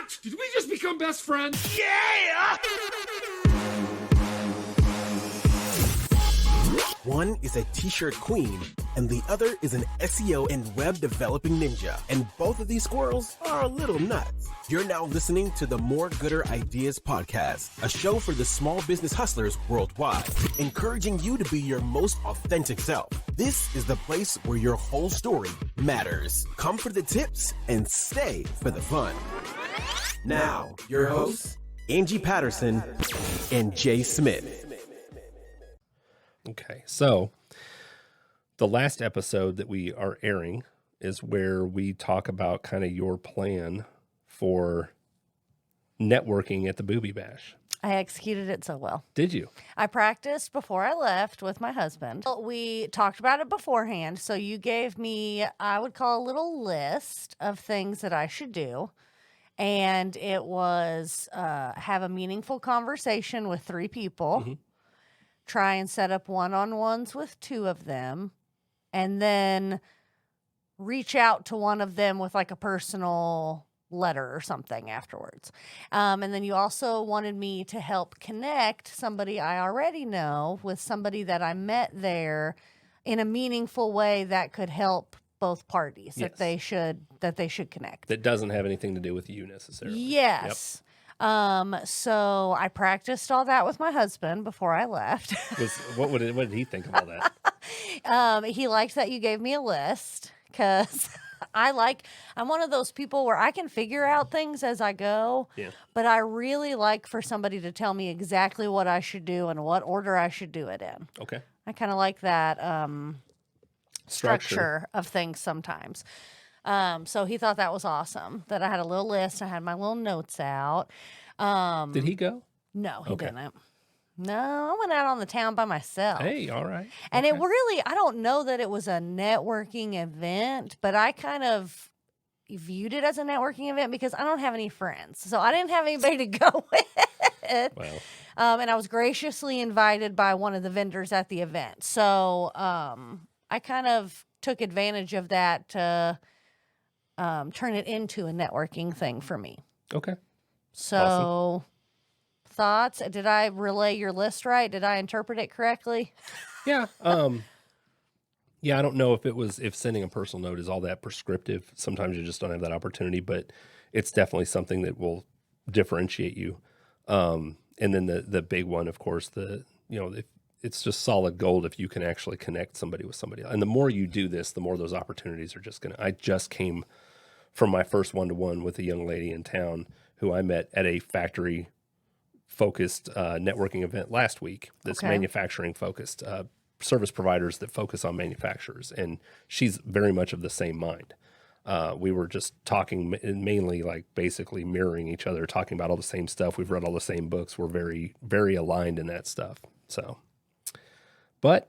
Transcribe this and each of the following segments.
What? Did we just become best friends? Yeah! One is a t-shirt queen, and the other is an SEO and web developing ninja. And both of these squirrels are a little nuts. You're now listening to the More Gooder Ideas podcast, a show for the small business hustlers worldwide, encouraging you to be your most authentic self. This is the place where your whole story matters. Come for the tips and stay for the fun. Now, your hosts, Angie Patterson and Jay Smith. Okay, so the last episode that we are airing is where we talk about kind of your plan for networking at the Booby Bash. I executed it so well. Did you? I practiced before I left with my husband. We talked about it beforehand, so you gave me, I would call a little list of things that I should do. And it was have a meaningful conversation with 3 people. Mm-hmm. Try and set up one-on-ones with 2 of them, and then reach out to one of them with like a personal letter or something afterwards. And then you also wanted me to help connect somebody I already know with somebody that I met there in a meaningful way that could help both parties. Yes. that they should connect. That doesn't have anything to do with you necessarily. Yes. Yep. So I practiced all that with my husband before I left. What did he think of all that? He liked that you gave me a list because I'm one of those people where I can figure out things as I go, but I really like for somebody to tell me exactly what I should do and what order I should do it in. Okay. I kind of like that, structure of things sometimes. So he thought that was awesome that I had a little list. I had my little notes out. Did he go? No, he didn't. No, I went out on the town by myself. Hey, all right. And it really, I don't know that it was a networking event, but I kind of viewed it as a networking event because I don't have any friends. So I didn't have anybody to go with. Wow. And I was graciously invited by one of the vendors at the event. So I kind of took advantage of that to turn it into a networking thing for me. Okay. So, awesome. Thoughts? Did I relay your list right? Did I interpret it correctly? Yeah. Yeah, I don't know if sending a personal note is all that prescriptive. Sometimes you just don't have that opportunity, but it's definitely something that will differentiate you. And then the big one, of course, it's just solid gold if you can actually connect somebody with somebody else. And the more you do this, the more those opportunities are I just came from my first one-to-one with a young lady in town who I met at a factory-focused networking event last week that's manufacturing-focused, service providers that focus on manufacturers. And she's very much of the same mind. We were just talking mainly like basically mirroring each other, talking about all the same stuff. We've read all the same books. We're very, very aligned in that stuff. So, but,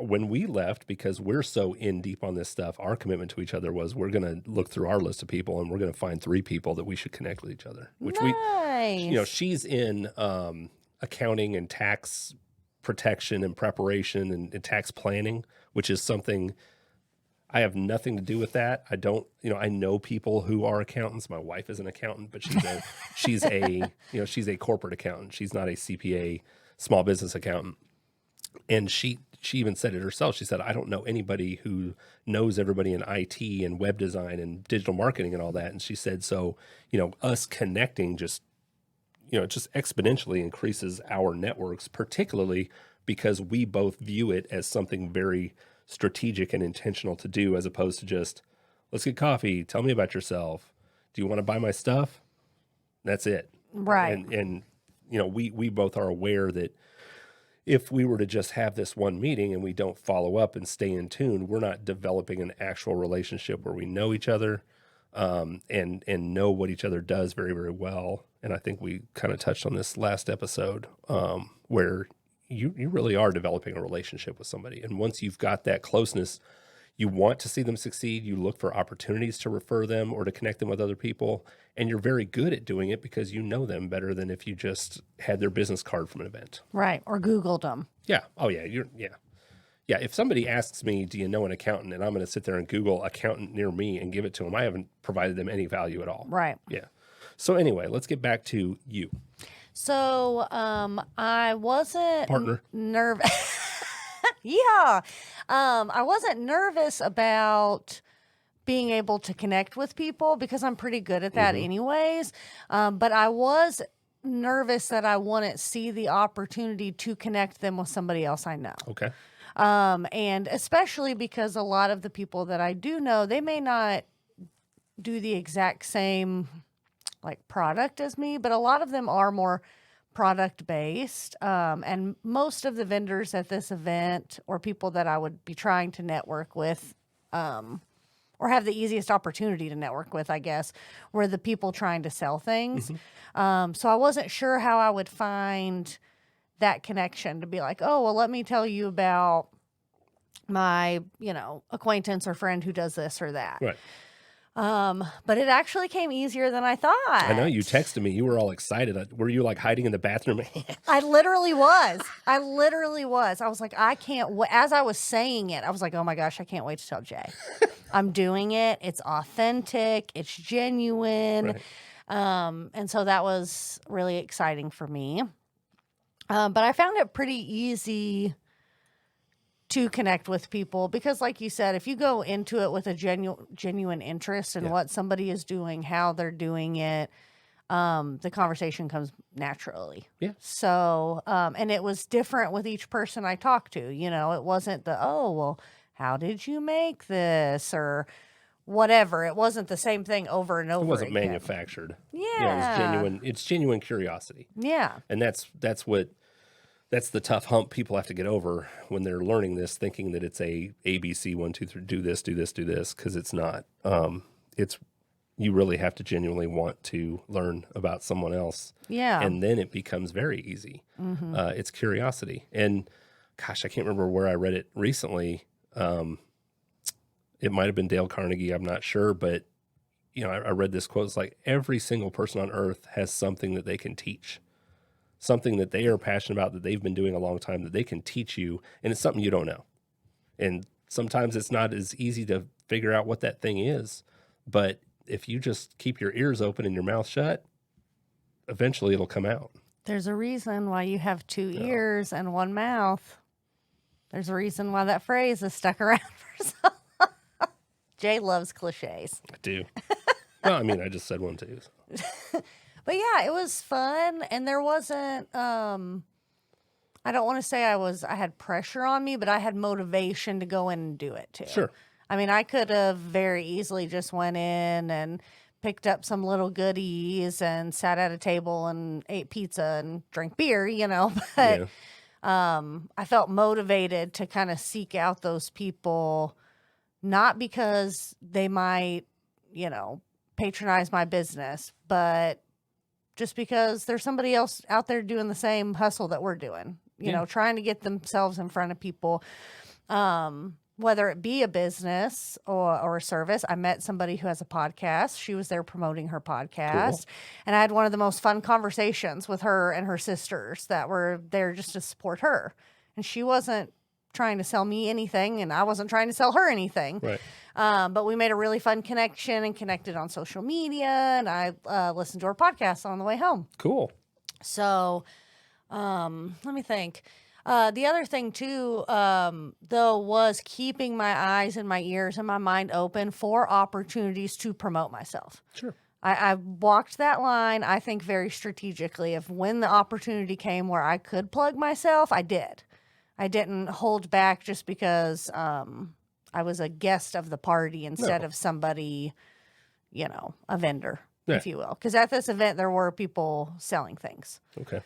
when we left, because we're so in deep on this stuff, our commitment to each other was we're going to look through our list of people and we're going to find 3 people that we should connect with each other. Which nice. She's in accounting and tax protection and preparation and tax planning, which is something I have nothing to do with that. I don't, I know people who are accountants. My wife is an accountant, but she's a corporate accountant. She's not a CPA, small business accountant. And she even said it herself. She said, I don't know anybody who knows everybody in IT and web design and digital marketing and all that. And she said, so, us connecting just exponentially increases our networks, particularly because we both view it as something very strategic and intentional to do, as opposed to just, let's get coffee. Tell me about yourself. Do you want to buy my stuff? That's it. Right. And we both are aware that if we were to just have this one meeting and we don't follow up and stay in tune, we're not developing an actual relationship where we know each other and know what each other does very, very well. And I think we kind of touched on this last episode where you really are developing a relationship with somebody. And once you've got that closeness, you want to see them succeed. You look for opportunities to refer them or to connect them with other people. And you're very good at doing it because you know them better than if you just had their business card from an event. Right. Or Googled them. Yeah. Oh, yeah. Yeah, if somebody asks me, do you know an accountant? And I'm going to sit there and Google accountant near me and give it to them, I haven't provided them any value at all. Right. Yeah. So anyway, let's get back to you. So I wasn't Partner. nervous. Yeah. I wasn't nervous about being able to connect with people because I'm pretty good at that anyways. But I was nervous that I wouldn't see the opportunity to connect them with somebody else I know. Okay. And especially because a lot of the people that I do know, they may not do the exact same like product as me, but a lot of them are more product based. And most of the vendors at this event or people that I would be trying to network with, or have the easiest opportunity to network with, I guess, were the people trying to sell things. So I wasn't sure how I would find that connection to be like, oh, well, let me tell you about my, acquaintance or friend who does this or that. Right. But it actually came easier than I thought. I know you texted me. You were all excited. Were you like hiding in the bathroom? I literally was. I was like, I can't wait. As I was saying it, I was like, oh my gosh, I can't wait to tell Jay. I'm doing it. It's authentic. It's genuine. Right. And so that was really exciting for me. But I found it pretty easy to connect with people because, like you said, if you go into it with a genuine interest in what somebody is doing, how they're doing it, the conversation comes naturally. Yeah. So, and it was different with each person I talked to. It wasn't oh, well, how did you make this or whatever. It wasn't the same thing over and over. It wasn't again. manufactured. Yeah. It was genuine. It's genuine curiosity. Yeah. And that's the tough hump people have to get over when they're learning this, thinking that it's a ABC 1, 2, 3, do this, because it's not. You really have to genuinely want to learn about someone else. Yeah. And then it becomes very easy. It's curiosity. And gosh, I can't remember where I read it recently. It might have been Dale Carnegie. I'm not sure, but I read this quote. It's like every single person on earth has something that they can teach. Something that they are passionate about that they've been doing a long time that they can teach you, and it's something you don't know. And sometimes it's not as easy to figure out what that thing is, but if you just keep your ears open and your mouth shut, eventually it'll come out. There's a reason why you have two ears and one mouth. There's a reason why that phrase is stuck around for so long. Jay loves cliches. I do. Well, I mean, I just said one too. So. But yeah, it was fun, and there wasn't, I don't want to say I had pressure on me, but I had motivation to go in and do it too. Sure. I mean, I could have very easily just went in and picked up some little goodies and sat at a table and ate pizza and drank beer, but I felt motivated to kind of seek out those people, not because they might, patronize my business, but just because there's somebody else out there doing the same hustle that we're doing, trying to get themselves in front of people, whether it be a business or a service. I met somebody who has a podcast. She was there promoting her podcast. Cool. And I had one of the most fun conversations with her and her sisters that were there just to support her. And she wasn't trying to sell me anything, and I wasn't trying to sell her anything. Right. But we made a really fun connection and connected on social media, and I listened to her podcast on the way home. Cool. So let me think. The other thing too, though, was keeping my eyes and my ears and my mind open for opportunities to promote myself. Sure. I walked that line, I think, very strategically of when the opportunity came where I could plug myself, I did. I didn't hold back just because I was a guest of the party instead of somebody, a vendor, if you will. Because at this event, there were people selling things. Okay.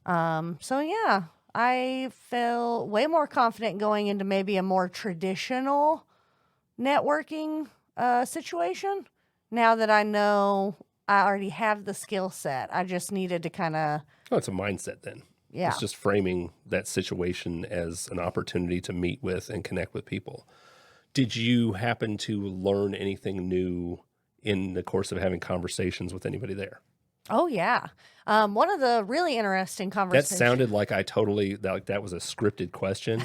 So, yeah, I feel way more confident going into maybe a more traditional networking situation. Now that I know I already have the skill set, I just needed to kind of... Oh, it's a mindset then. Yeah. It's just framing that situation as an opportunity to meet with and connect with people. Did you happen to learn anything new in the course of having conversations with anybody there? Oh, yeah. One of the really interesting conversations... That sounded like that was a scripted question.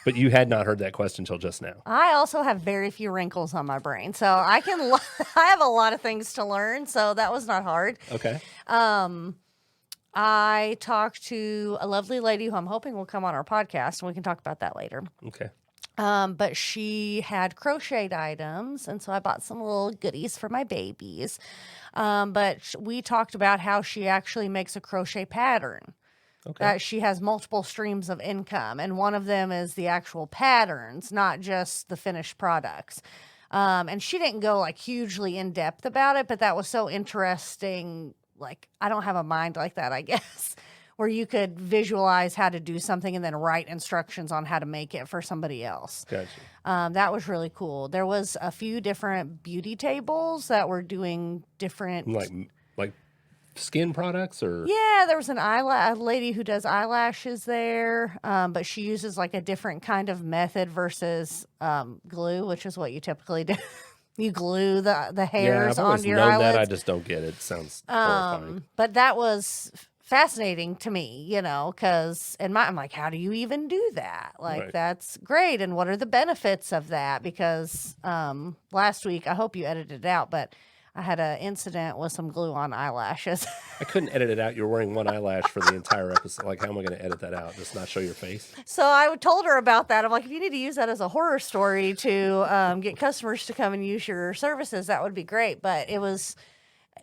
But you had not heard that question until just now. I also have very few wrinkles on my brain, so I I have a lot of things to learn, so that was not hard. Okay. I talked to a lovely lady who I'm hoping will come on our podcast, and we can talk about that later. Okay. But she had crocheted items, and so I bought some little goodies for my babies. But we talked about how she actually makes a crochet pattern. Okay. That she has multiple streams of income, and one of them is the actual patterns, not just the finished products. And she didn't go like hugely in depth about it, but that was so interesting. Like, I don't have a mind like that, I guess, where you could visualize how to do something and then write instructions on how to make it for somebody else. Gotcha. That was really cool. There was a few different beauty tables that were doing different... Like skin products or? Yeah, there was a lady who does eyelashes there, but she uses like a different kind of method versus glue, which is what you typically do. You glue the hairs onto your eyelids. That. I just don't get it. It sounds horrifying. But that was fascinating to me, because I'm like, how do you even do that? Like, Right. That's great. And what are the benefits of that? Because last week, I hope you edited it out, but I had an incident with some glue on eyelashes. I couldn't edit it out. You're wearing one eyelash for the entire episode. Like, how am I going to edit that out? Just not show your face? So I told her about that. I'm like, if you need to use that as a horror story to get customers to come and use your services, that would be great. But it was,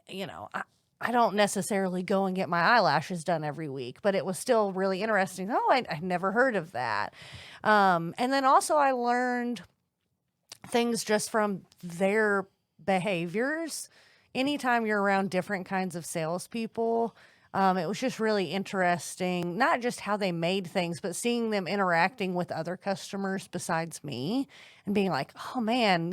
I don't necessarily go and get my eyelashes done every week, but it was still really interesting. Oh, I never heard of that. And then also I learned things just from their behaviors. Anytime you're around different kinds of salespeople, it was just really interesting, not just how they made things, but seeing them interacting with other customers besides me and being like, oh man,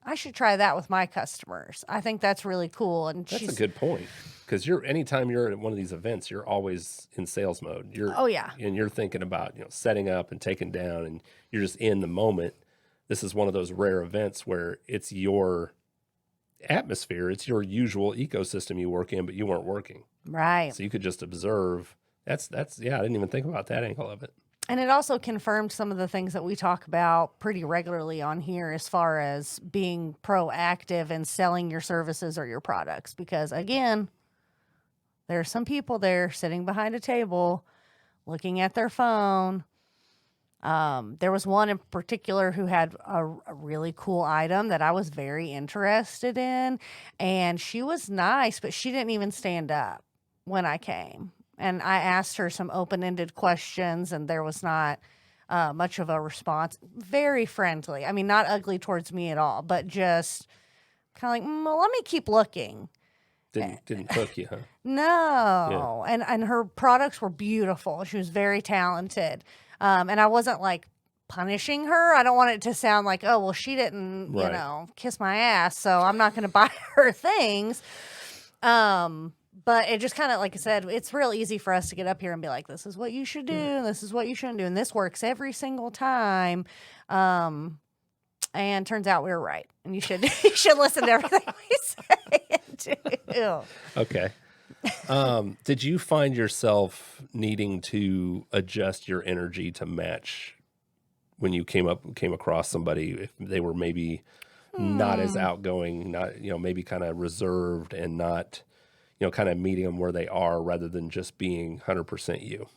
I should try that with my customers. I think that's really cool. And that's a good point. Because anytime you're at one of these events, you're always in sales mode. Oh yeah. And you're thinking about, setting up and taking down, and you're just in the moment. This is one of those rare events where it's your atmosphere, it's your usual ecosystem you work in, but you weren't working. Right. So you could just observe. That's I didn't even think about that angle of it. And it also confirmed some of the things that we talk about pretty regularly on here as far as being proactive and selling your services or your products. Because again, there are some people there sitting behind a table looking at their phone. There was one in particular who had a really cool item that I was very interested in. And she was nice, but she didn't even stand up when I came. And I asked her some open-ended questions, and there was not much of a response. Very friendly. I mean, not ugly towards me at all, but just kind of like, well, let me keep looking. Didn't hook you, huh? No. Yeah. And her products were beautiful. She was very talented. And I wasn't like punishing her. I don't want it to sound like, oh, well, she didn't, right. Kiss my ass, so I'm not going to buy her things. But it just kind of, like I said, it's real easy for us to get up here and be like, this is what you should do, and this is what you shouldn't do, and this works every single time. And turns out we were right, and you should listen to everything we say too. Okay. Did you find yourself needing to adjust your energy to match when you came across somebody, if they were maybe not as outgoing, not, maybe kind of reserved and not, kind of meeting them where they are rather than just being 100% you?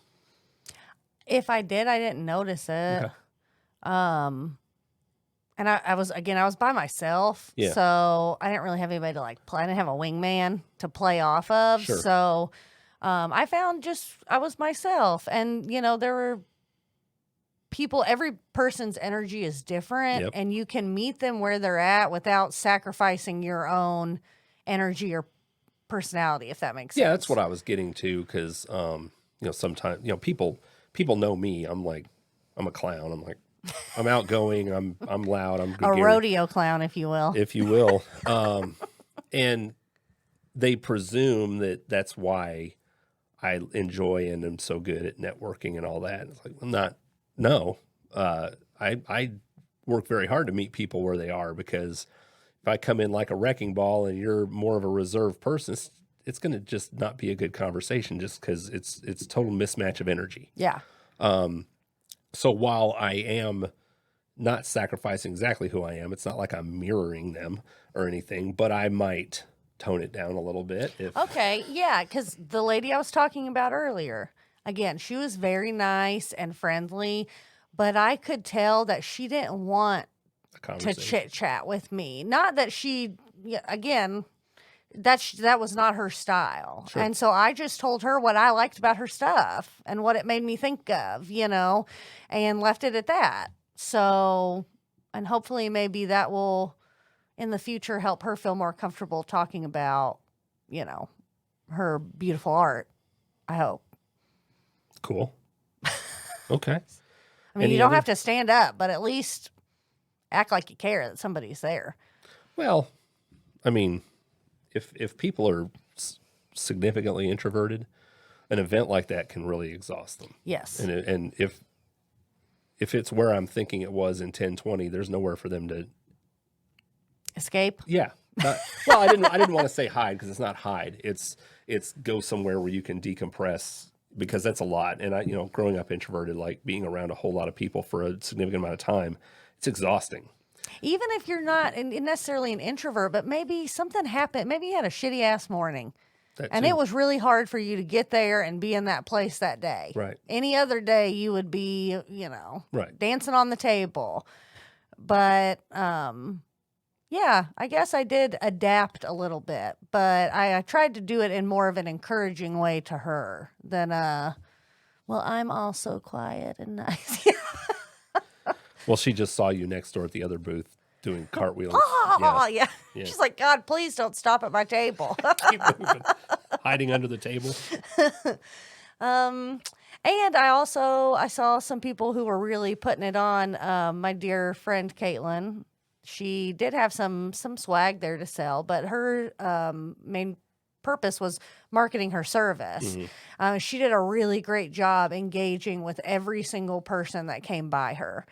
If I did, I didn't notice it. Okay. And I was by myself, so I didn't really have anybody to like play. I didn't have a wingman to play off of. Sure. So I found I was myself. And, there were people, every person's energy is different, and you can meet them where they're at without sacrificing your own energy or personality, if that makes sense. Yeah, that's what I was getting to, because, sometimes, people know me. I'm a clown. I'm like, I'm outgoing. I'm loud. I'm a rodeo clown, if you will. And they presume that that's why I enjoy and am so good at networking and all that. It's like, I work very hard to meet people where they are, because if I come in like a wrecking ball and you're more of a reserved person, it's going to just not be a good conversation, just because it's total mismatch of energy. Yeah. So while I am not sacrificing exactly who I am, it's not like I'm mirroring them or anything, but I might tone it down a little bit. Okay, yeah, because the lady I was talking about earlier, again, she was very nice and friendly, but I could tell that she didn't want to chit chat with me. Not that she, again, that was not her style. Sure. And so I just told her what I liked about her stuff and what it made me think of, and left it at that. So, and hopefully maybe that will in the future help her feel more comfortable talking about, her beautiful art. I hope. Cool. Okay. I mean, you don't have to stand up, but at least act like you care that somebody's there. Well, I mean, if people are significantly introverted, an event like that can really exhaust them. Yes. And if it's where I'm thinking it was in 1020, there's nowhere for them to escape. Yeah. Well, I didn't want to say hide because it's not hide. It's go somewhere where you can decompress because that's a lot. And I, growing up introverted, like being around a whole lot of people for a significant amount of time, it's exhausting. Even if you're not necessarily an introvert, but maybe something happened. Maybe you had a shitty ass morning. And it was really hard for you to get there and be in that place that day. Right. Any other day you would be, right, dancing on the table. But, yeah, I guess I did adapt a little bit. But I tried to do it in more of an encouraging way to her than, well, I'm also quiet and nice. Well, she just saw you next door at the other booth doing cartwheels. Yeah. She's like, God, please don't stop at my table. Keep moving. Hiding under the table. And I saw some people who were really putting it on. My dear friend Caitlin, she did have some swag there to sell, but her main purpose was marketing her service. Mm-hmm. She did a really great job engaging with every single person that came by her.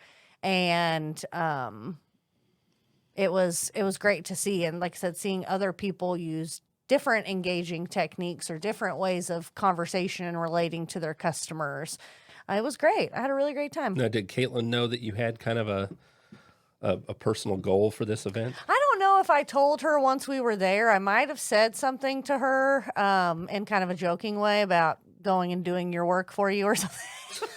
And it was great to see. And like I said, seeing other people use different engaging techniques or different ways of conversation and relating to their customers. It was great. I had a really great time. Now, did Caitlin know that you had kind of a personal goal for this event? I don't know if I told her once we were there. I might have said something to her in kind of a joking way about going and doing your work for you or something.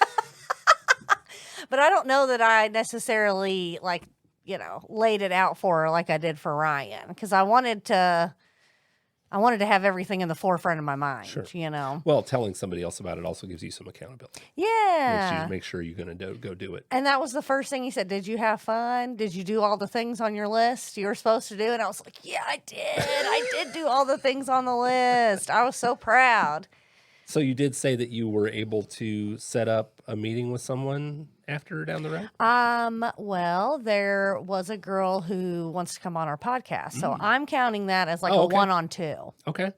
But I don't know that I necessarily laid it out for her like I did for Ryan, because I wanted to have everything in the forefront of my mind. Sure. Well, telling somebody else about it also gives you some accountability. Yeah. Make sure you're going to go do it. And that was the first thing he said. Did you have fun? Did you do all the things on your list you were supposed to do? And I was like, yeah, I did. I did do all the things on the list. I was so proud. So you did say that you were able to set up a meeting with someone after down the road? Well, there was a girl who wants to come on our podcast. So I'm counting that as like a okay. 1-on-2. Okay.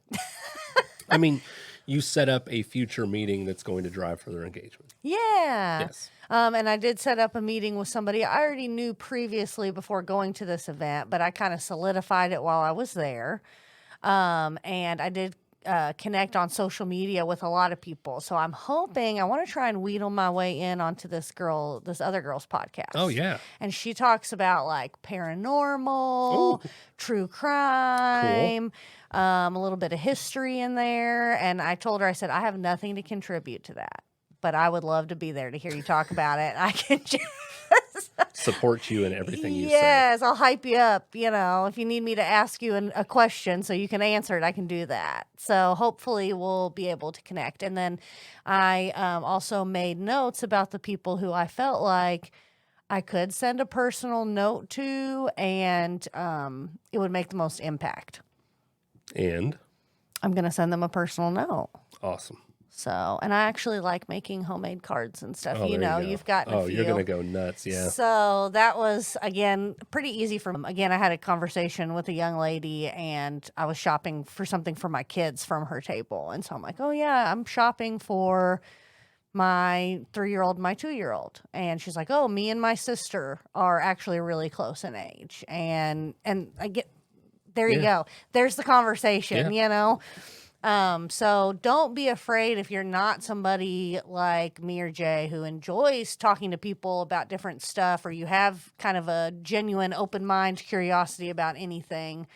I mean, you set up a future meeting that's going to drive further engagement. Yeah. Yes. And I did set up a meeting with somebody I already knew previously before going to this event, but I kind of solidified it while I was there. And I did connect on social media with a lot of people. So I want to try and wheedle my way in onto this other girl's podcast. Oh, yeah. And she talks about like paranormal, true crime, cool. A little bit of history in there. And I told her, I said, I have nothing to contribute to that, but I would love to be there to hear you talk about it. I can just support you in everything you say. Yes, I'll hype you up. If you need me to ask you a question so you can answer it, I can do that. So hopefully we'll be able to connect. And then I also made notes about the people who I felt like I could send a personal note to, and it would make the most impact. And I'm going to send them a personal note. Awesome. So, and I actually like making homemade cards and stuff. You've gotten a few. You're going to go nuts, yeah. So that was, again, pretty easy for me. Again, I had a conversation with a young lady, and I was shopping for something for my kids from her table. And so I'm like, oh, yeah, I'm shopping for my 3-year-old and my 2-year-old. And she's like, oh, me and my sister are actually really close in age. And I get, there you go. There's the conversation, So don't be afraid if you're not somebody like me or Jay who enjoys talking to people about different stuff, or you have kind of a genuine open mind curiosity about anything.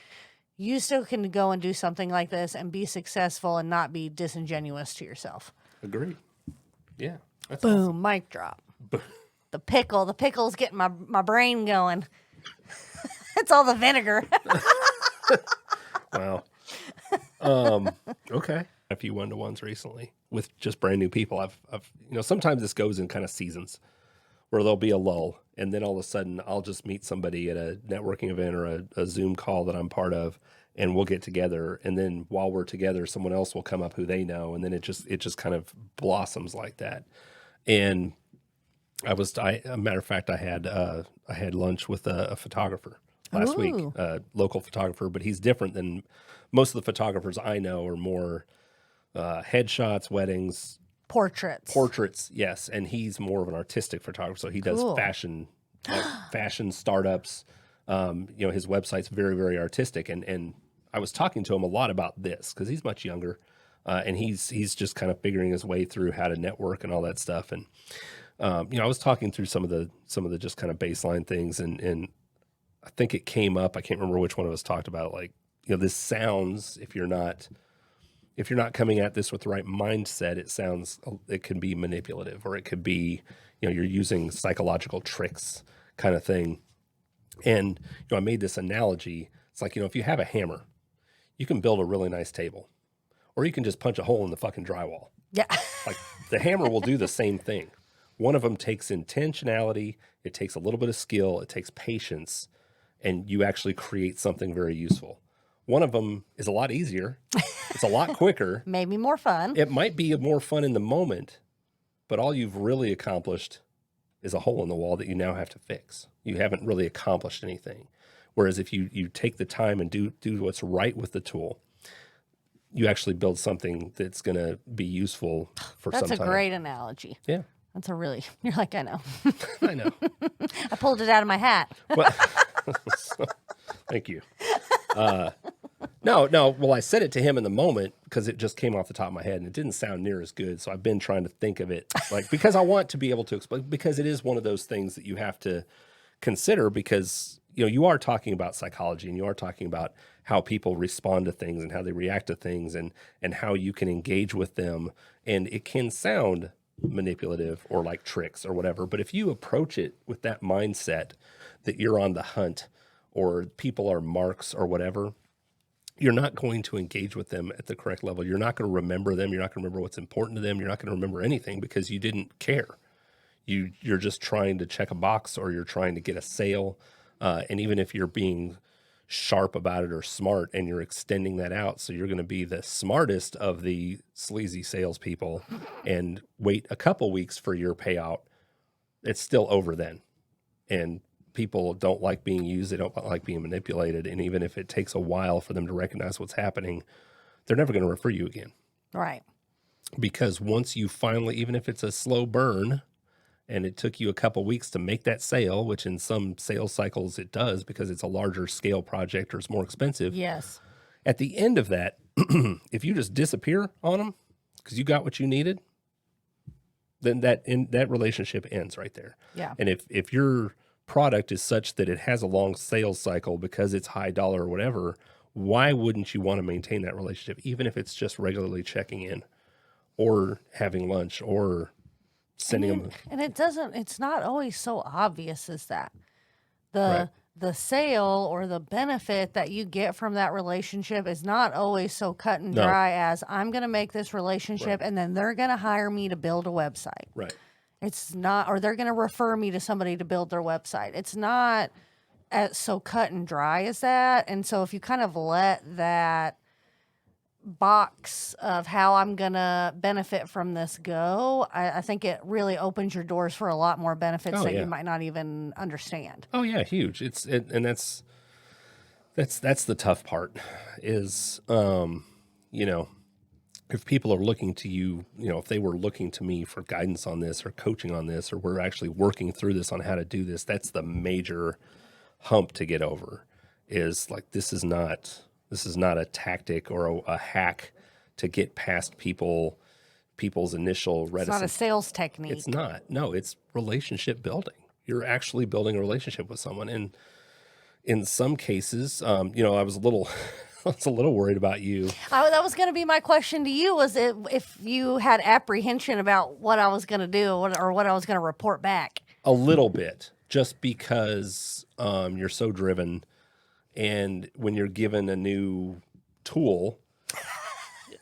You still can go and do something like this and be successful and not be disingenuous to yourself. Agreed. Yeah. That's Boom, awesome. mic drop. The pickle's getting my brain going. It's all the vinegar. Wow. Okay. A few one-to-ones recently with just brand new people. I've sometimes this goes in kind of seasons where there'll be a lull, and then all of a sudden I'll just meet somebody at a networking event or a Zoom call that I'm part of, and we'll get together. And then while we're together, someone else will come up who they know, and then it just kind of blossoms like that. And a matter of fact, I had lunch with a photographer last week, a local photographer, but he's different than most of the photographers I know. Are more headshots, weddings, portraits. Yes, and he's more of an artistic photographer, so he does fashion, fashion startups. His website's very, very artistic, and I was talking to him a lot about this because he's much younger, and he's just kind of figuring his way through how to network and all that stuff. And I was talking through some of the just kind of baseline things, and I think it came up. I can't remember which one of us talked about it. Like, this sounds, if you're not coming at this with the right mindset, it can be manipulative, or it could be, you're using psychological tricks kind of thing. And, I made this analogy. It's like, if you have a hammer, you can build a really nice table, or you can just punch a hole in the fucking drywall. Yeah. Like, the hammer will do the same thing. One of them takes intentionality. It takes a little bit of skill. It takes patience, and you actually create something very useful. One of them is a lot easier. It's a lot quicker. Maybe more fun. It might be more fun in the moment, but all you've really accomplished is a hole in the wall that you now have to fix. You haven't really accomplished anything. Whereas if you take the time and do what's right with the tool, you actually build something that's going to be useful for some time. That's a great analogy. Yeah. You're like, I know. I know. I pulled it out of my hat. Well, thank you. No. Well, I said it to him in the moment because it just came off the top of my head and it didn't sound near as good. So I've been trying to think of it because I want to be able to explain, because it is one of those things that you have to consider, because, you are talking about psychology, and you are talking about how people respond to things and how they react to things, and how you can engage with them. And it can sound manipulative or like tricks or whatever. But if you approach it with that mindset that you're on the hunt, or people are marks or whatever, you're not going to engage with them at the correct level. You're not going to remember them. You're not going to remember what's important to them. You're not going to remember anything because you didn't care. You're just trying to check a box, or you're trying to get a sale. And even if you're being sharp about it or smart, and you're extending that out, so you're going to be the smartest of the sleazy salespeople and wait a couple weeks for your payout, it's still over then. And people don't like being used. They don't like being manipulated. And even if it takes a while for them to recognize what's happening, they're never going to refer you again. Right. Because once you finally, even if it's a slow burn, and it took you a couple weeks to make that sale, which in some sales cycles it does because it's a larger scale project or it's more expensive. Yes. At the end of that, if you just disappear on them because you got what you needed, then that relationship ends right there. Yeah. And if your product is such that it has a long sales cycle because it's high dollar or whatever, why wouldn't you want to maintain that relationship, even if it's just regularly checking in or having lunch or sending them? And it's not always so obvious as that. Right. The sale or the benefit that you get from that relationship is not always so cut and dry as I'm going to make this relationship and then they're going to hire me to build a website. Right. It's not, or they're going to refer me to somebody to build their website. It's not as so cut and dry as that. And so if you kind of let that box of how I'm going to benefit from this go, I think it really opens your doors for a lot more benefits that you might not even understand. Oh yeah, huge. And that's the tough part is, if people are looking to you, if they were looking to me for guidance on this or coaching on this, or we're actually working through this on how to do this, that's the major hump to get over, is like, this is not a tactic or a hack to get past people's initial reticence. It's not a sales technique. It's not. No, it's relationship building. You're actually building a relationship with someone. And in some cases, I was a little worried about you. That was going to be my question to you, was if you had apprehension about what I was going to do or what I was going to report back. A little bit, just because you're so driven, and when you're given a new tool,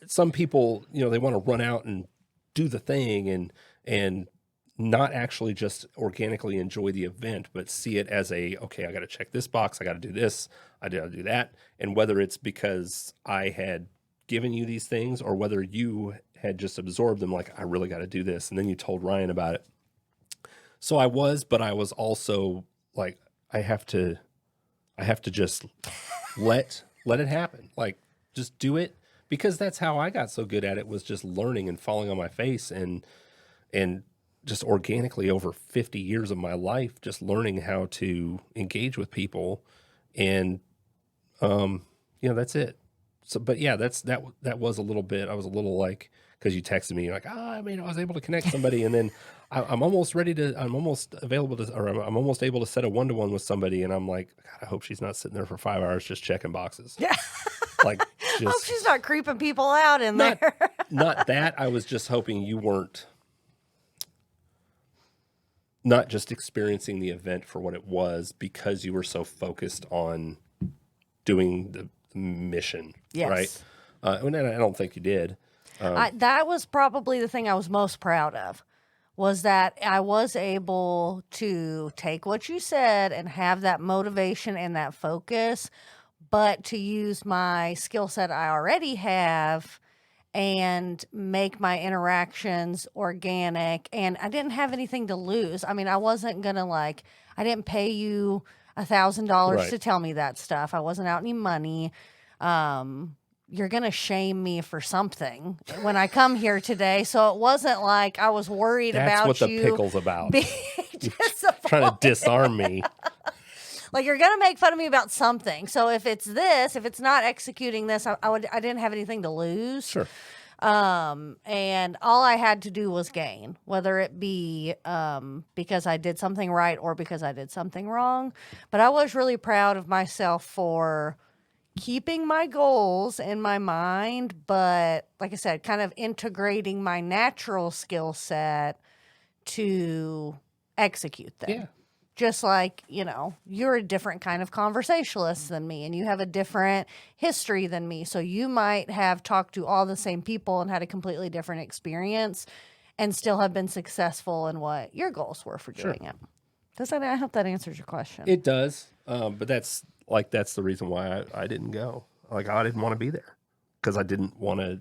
some people, they want to run out and do the thing and not actually just organically enjoy the event, but see it as okay, I got to check this box, I got to do this, I got to do that. And whether it's because I had given you these things or whether you had just absorbed them, like, I really got to do this. And then you told Ryan about it. So but I was also like, I have to just let it happen. Like, just do it, because that's how I got so good at it, was just learning and falling on my face and just organically over 50 years of my life, just learning how to engage with people. And, that's it. So, but yeah, that was a little bit, I was a little like, cause you texted me like, I was able to connect somebody. And then I'm almost able to set a one-to-one with somebody. And I'm like, God, I hope she's not sitting there for 5 hours just checking boxes. Yeah. Like, I hope she's not creeping people out in there. Not that. I was just hoping you weren't not just experiencing the event for what it was, because you were so focused on doing the mission. Yes. Right. And I don't think you did. That was probably the thing I was most proud of, was that I was able to take what you said and have that motivation and that focus, but to use my skill set I already have and make my interactions organic. And I didn't have anything to lose. I mean, I wasn't going to I didn't pay you $1,000 to tell me that stuff. I wasn't out any money. You're going to shame me for something when I come here today. So it wasn't like I was worried about you. That's what the pickle's about. Trying to disarm me. Like, you're going to make fun of me about something. So if it's not executing this, I didn't have anything to lose. Sure. And all I had to do was gain, whether it be because I did something right or because I did something wrong. But I was really proud of myself for keeping my goals in my mind, but like I said, kind of integrating my natural skill set to execute them. Yeah. Just like, you're a different kind of conversationalist than me, and you have a different history than me. So you might have talked to all the same people and had a completely different experience and still have been successful in what your goals were for doing it. I hope that answers your question. It does. But that's the reason why I didn't go. Like, I didn't want to be there, because I didn't want to,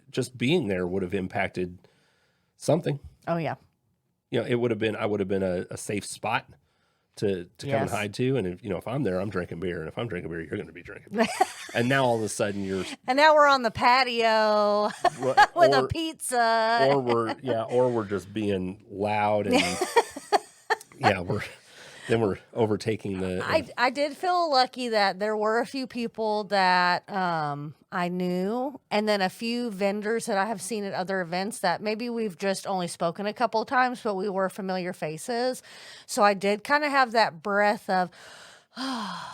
just being there would have impacted something. Oh, yeah. I would have been a safe spot to come and hide to. And if I'm there, I'm drinking beer. And if I'm drinking beer, you're going to be drinking beer. And now all of a sudden and now we're on the patio with a pizza. Or we're just being loud and we're overtaking the. I did feel lucky that there were a few people that I knew, and then a few vendors that I have seen at other events that maybe we've just only spoken a couple of times, but we were familiar faces. So I did kind of have that breath of,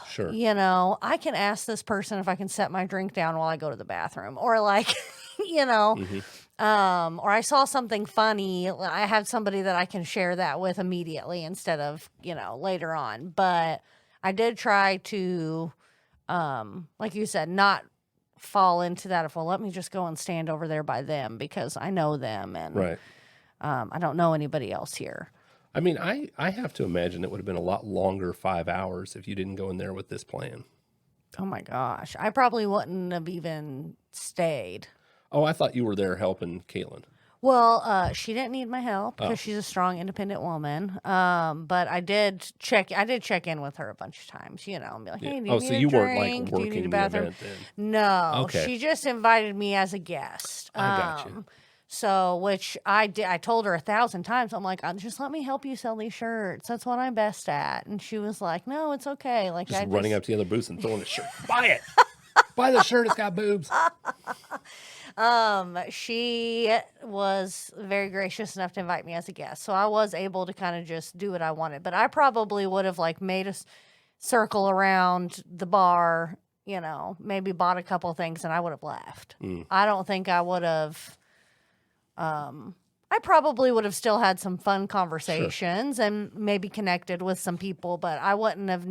sure, I can ask this person if I can set my drink down while I go to the bathroom, or Mm-hmm. Or I saw something funny. I have somebody that I can share that with immediately instead of, later on. But I did try to, like you said, not fall into that of, well, let me just go and stand over there by them because I know them and I don't know anybody else here. I mean, I have to imagine it would have been a lot longer 5 hours if you didn't go in there with this plan. Oh my gosh. I probably wouldn't have even stayed. Oh, I thought you were there helping Caitlin. Well, she didn't need my help because she's a strong, independent woman. But I did check in with her a bunch of times, and be like, hey, do you need a drink? Do you need a bathroom? No, okay. She just invited me as a guest. I got you. So, which I did. I told her 1,000 times. I'm like, just let me help you sell these shirts. That's what I'm best at. And she was like, no, it's okay. Like, just running up to the other booths and throwing a shirt. Buy it. Buy the shirt. It's got boobs. She was very gracious enough to invite me as a guest. So I was able to kind of just do what I wanted. But I probably would have like made a circle around the bar, maybe bought a couple things and I would have left. I don't think I would have. I probably would have still had some fun conversations and maybe connected with some people, but I wouldn't have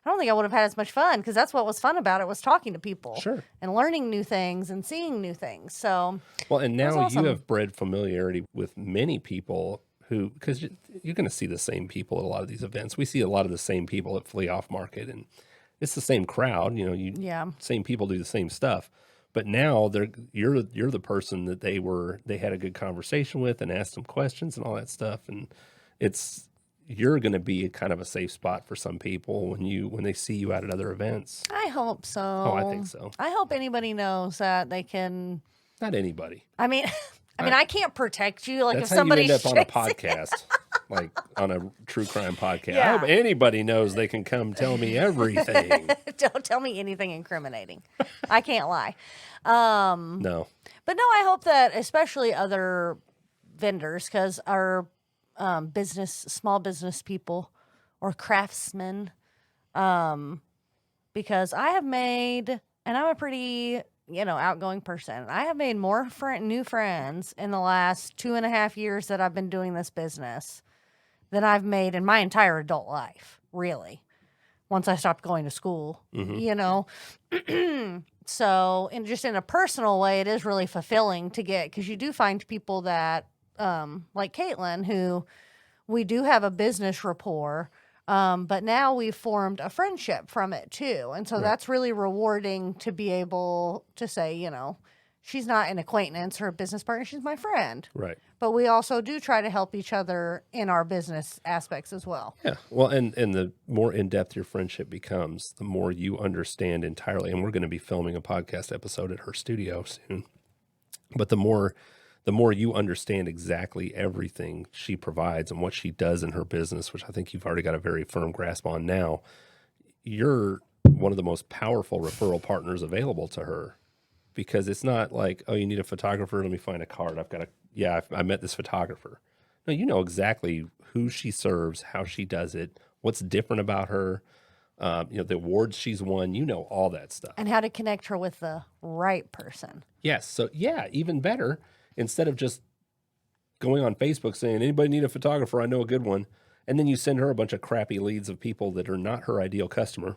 I don't think I would have had as much fun because that's what was fun about it was talking to people and learning new things and seeing new things. So, well, and now awesome. you have bred familiarity with many people who, because you're going to see the same people at a lot of these events. We see a lot of the same people at Flea Off Market, and it's the same crowd. Same people do the same stuff. But now you're the person that they had a good conversation with and asked them questions and all that stuff, and you're going to be kind of a safe spot for some people when they see you out at other events. I hope so. Oh, I think so. I hope anybody knows that they can. Not anybody. I mean, I can't protect you. Like That's if somebody how you end up on a podcast, like on a true crime podcast. Yeah. I hope anybody knows they can come tell me everything. Don't tell me anything incriminating. I can't lie. No. But no, I hope that especially other vendors, because our small business people or craftsmen, because I have made, and I'm a pretty, outgoing person. I have made more new friends in the last 2.5 years that I've been doing this business than I've made in my entire adult life, really. Once I stopped going to school, So, just in a personal way, it is really fulfilling to get, because you do find people that, like Caitlin, who we do have a business rapport, but now we've formed a friendship from it too. And so that's really rewarding to be able to say, she's not an acquaintance or a business partner, she's my friend. Right. But we also do try to help each other in our business aspects as well. Yeah. Well, and the more in-depth your friendship becomes, the more you understand entirely. And we're going to be filming a podcast episode at her studio soon. But the more you understand exactly everything she provides and what she does in her business, which I think you've already got a very firm grasp on now, you're one of the most powerful referral partners available to her. Because it's not like, oh, you need a photographer, let me find a card. I met this photographer. No, you know exactly who she serves, how she does it, what's different about her, the awards she's won, all that stuff. And how to connect her with the right person. Yes. So, yeah, even better, instead of just going on Facebook saying, anybody need a photographer? I know a good one. And then you send her a bunch of crappy leads of people that are not her ideal customer.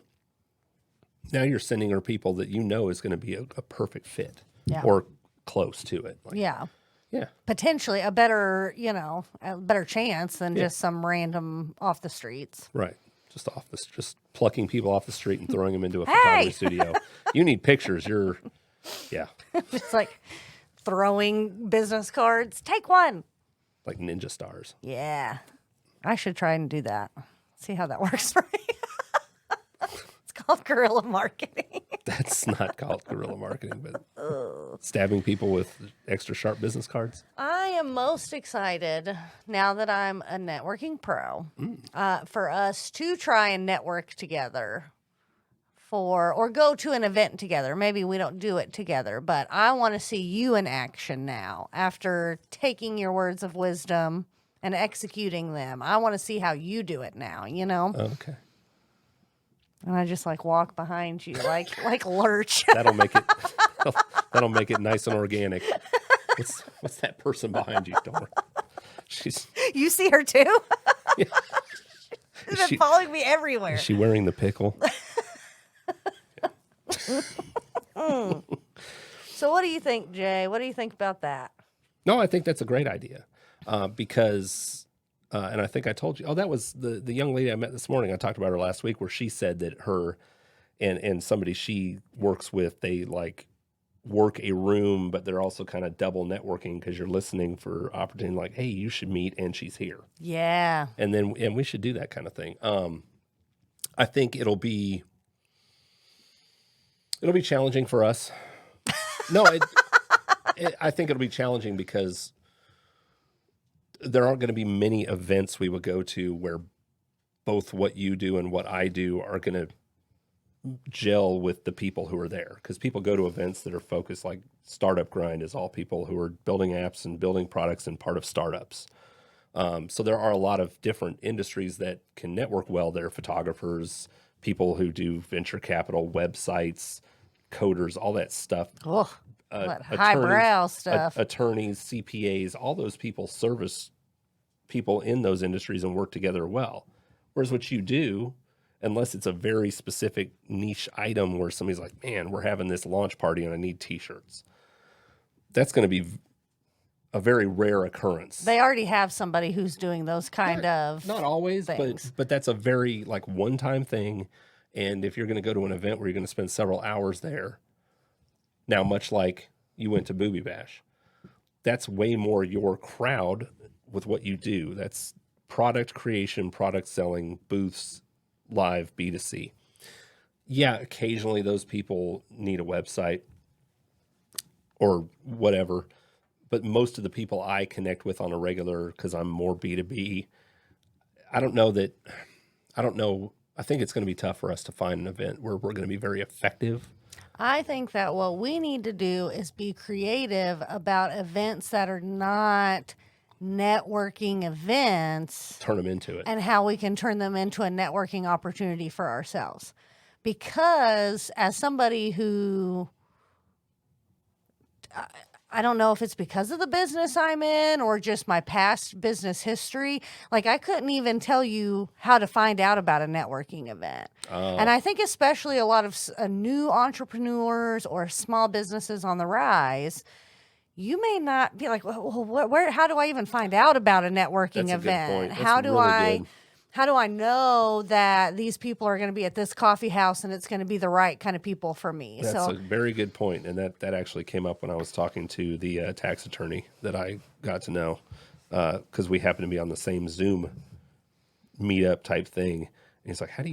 Now you're sending her people that is going to be a perfect fit or close to it. Yeah. Yeah. Potentially a better chance than just some random off the streets. Right. Just plucking people off the street and throwing them into a photography studio. You need pictures. Just like throwing business cards. Take one. Like ninja stars. Yeah. I should try and do that. See how that works for me. It's called guerrilla marketing. That's not called guerrilla marketing, but stabbing people with extra sharp business cards. I am most excited now that I'm a networking pro for us to try and network together or go to an event together. Maybe we don't do it together, but I want to see you in action now after taking your words of wisdom and executing them. I want to see how you do it now, Okay. And I just walk behind you like lurch. That'll make it nice and organic. What's that person behind you? Don't worry. You see her too? Yeah. She's been following me everywhere. Is she wearing the pickle? So what do you think, Jay? What do you think about that? No, I think that's a great idea because, and I think I told you, that was the young lady I met this morning. I talked about her last week where she said that her and somebody she works with, they work a room, but they're also kind of double networking because you're listening for opportunity hey, you should meet and she's here. Yeah. And we should do that kind of thing. I think it'll be challenging for us. No, I think it'll be challenging because there aren't going to be many events we would go to where both what you do and what I do are going to gel with the people who are there, because people go to events that are focused, like Startup Grind is all people who are building apps and building products and part of startups. So there are a lot of different industries that can network well. There are photographers, people who do venture capital, websites, coders, all that stuff. Oh, that highbrow stuff. Attorneys, CPAs, all those people service people in those industries and work together well. Whereas what you do, unless it's a very specific niche item where somebody's like, man, we're having this launch party and I need t-shirts, that's going to be a very rare occurrence. They already have somebody who's doing those kind of not always, things. but that's a very like one-time thing. And if you're going to go to an event where you're going to spend several hours there, now much like you went to Booby Bash, that's way more your crowd with what you do. That's product creation, product selling, booths, live, B2C. Yeah, occasionally those people need a website or whatever, but most of the people I connect with on a regular, because I'm more B2B, I think it's going to be tough for us to find an event where we're going to be very effective. I think that what we need to do is be creative about events that are not networking events. Turn them into it. And how we can turn them into a networking opportunity for ourselves. Because as somebody who, I don't know if it's because of the business I'm in or just my past business history, like I couldn't even tell you how to find out about a networking event. And I think especially a lot of new entrepreneurs or small businesses on the rise, you may not be like, well, where? How do I even find out about a networking event? How do I know that these people are going to be at this coffee house and it's going to be the right kind of people for me? That's a very good point. And that actually came up when I was talking to the tax attorney that I got to know, because we happen to be on the same Zoom meetup type thing. And he's like, how do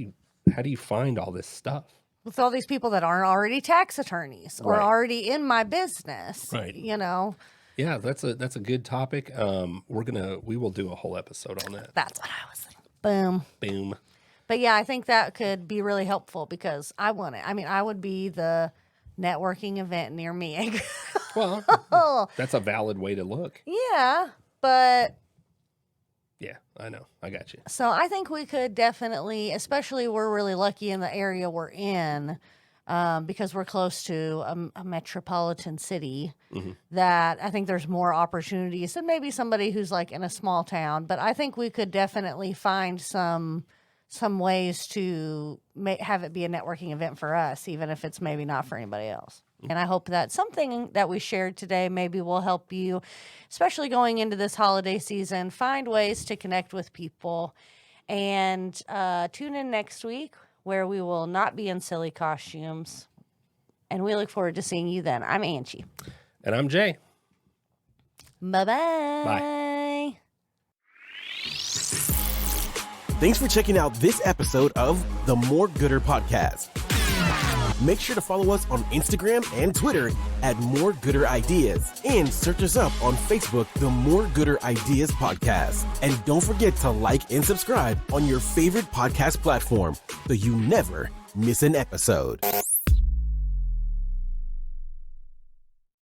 you find all this stuff? With all these people that aren't already tax attorneys or already in my business, you know? Yeah, that's a good topic. We will do a whole episode on that. That's what I was thinking. Boom. But yeah, I think that could be really helpful because I want it. I mean, I would be the networking event near me. Well, that's a valid way to look. Yeah, but yeah, I know. I got you. So I think we could definitely, especially we're really lucky in the area we're in, because we're close to a metropolitan city, that I think there's more opportunities than maybe somebody who's like in a small town. But I think we could definitely find some ways to have it be a networking event for us, even if it's maybe not for anybody else. And I hope that something that we shared today maybe will help you, especially going into this holiday season, find ways to connect with people. And tune in next week where we will not be in silly costumes. And we look forward to seeing you then. I'm Angie. And I'm Jay. Bye-bye. Bye. Thanks for checking out this episode of the More Gooder Podcast. Make sure to follow us on Instagram and Twitter at More Gooder Ideas and search us up on Facebook, the More Gooder Ideas Podcast. And don't forget to like and subscribe on your favorite podcast platform so you never miss an episode.